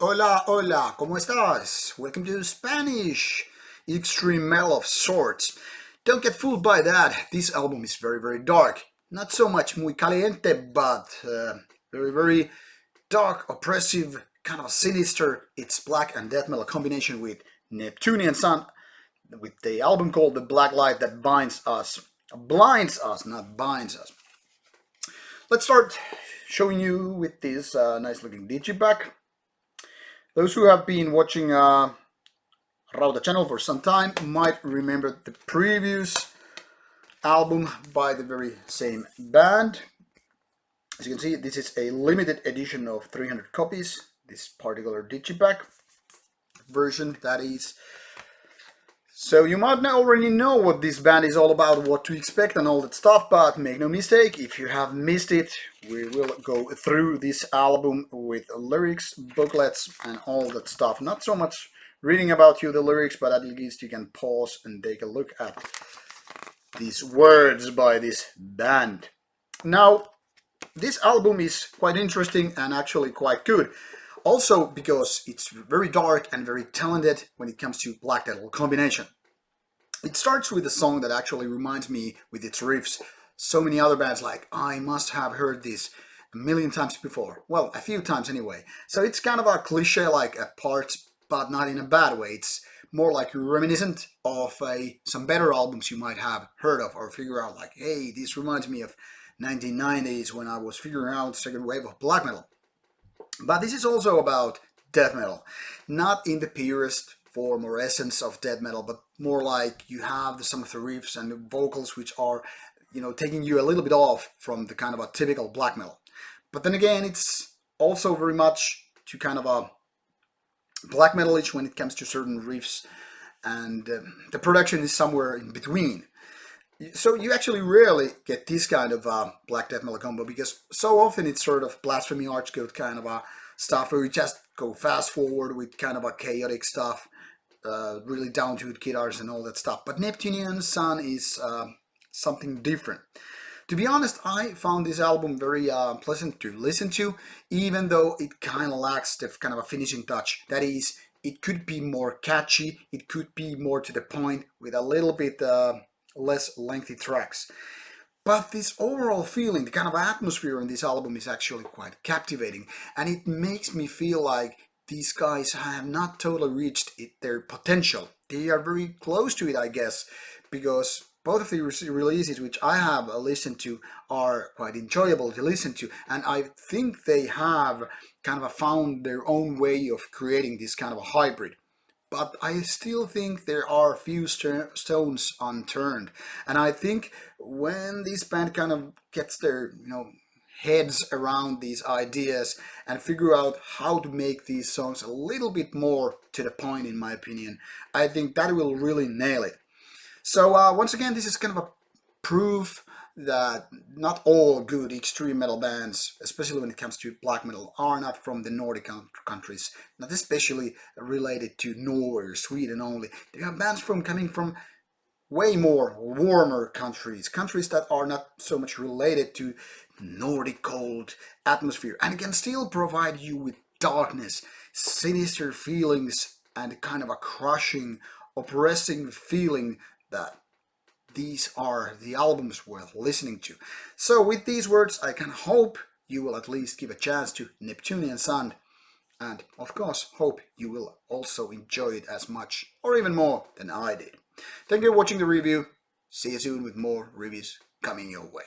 Hola, hola, ¿cómo estás? Welcome to Spanish. Extreme metal of sorts. Don't get fooled by that. This album is very, very dark. Not so much muy caliente, but very, very dark, oppressive, kind of sinister. It's black and death metal combination with Neptunian Sun, with the album called The Black Light That Binds Us. Blinds us, not binds us. Let's start showing you with this nice looking digipack. Those who have been watching Rauta channel for some time might remember the previous album by the very same band. As you can see, this is a limited edition of 300 copies, this particular digipack version, that is. So you might already know what this band is all about, what to expect and all that stuff, but make no mistake, if you have missed it, we will go through this album with lyrics, booklets and all that stuff. Not so much reading about you the lyrics, but at least you can pause and take a look at these words by this band. Now, this album is quite interesting and actually quite good. Also because it's very dark and very talented when it comes to black metal combination. It starts with a song that actually reminds me with its riffs. So many other bands like, I must have heard this a million times before. Well, a few times anyway. So it's kind of a cliche like at parts, but not in a bad way. It's more like reminiscent of some better albums you might have heard of or figure out like, hey, this reminds me of 1990s when I was figuring out the second wave of black metal. But this is also about death metal, not in the purest form or essence of death metal, but more like you have some of the riffs and the vocals which are, taking you a little bit off from the kind of a typical black metal. But then again, it's also very much to kind of a black metalish when it comes to certain riffs, and the production is somewhere in between. So you actually rarely get this kind of black death metal combo because so often it's sort of blasphemy archcode kind of a stuff where you just go fast forward with kind of a chaotic stuff, really down to guitars and all that stuff. But Neptunian Sun is something different. To be honest, I found this album very pleasant to listen to, even though it kind of lacks the kind of a finishing touch. That is, it could be more catchy, it could be more to the point with a little bit less lengthy tracks. But this overall feeling, the kind of atmosphere in this album is actually quite captivating, and it makes me feel like these guys have not totally reached their potential. They are very close to it, I guess, because both of the releases which I have listened to are quite enjoyable to listen to, and I think they have kind of found their own way of creating this kind of a hybrid. But I still think there are a few stones unturned, and I think when this band kind of gets their heads around these ideas and figure out how to make these songs a little bit more to the point, in my opinion, I think that will really nail it. So once again, this is kind of a proof that not all good extreme metal bands, especially when it comes to black metal, are not from the Nordic countries, not especially related to Norway or Sweden only. They are bands coming from way more warmer countries, countries that are not so much related to Nordic cold atmosphere, and can still provide you with darkness, sinister feelings, and kind of a crushing, oppressing feeling that these are the albums worth listening to. So with these words, I can hope you will at least give a chance to Neptunian Sun, and of course hope you will also enjoy it as much or even more than I did. Thank you for watching the review. See you soon with more reviews coming your way.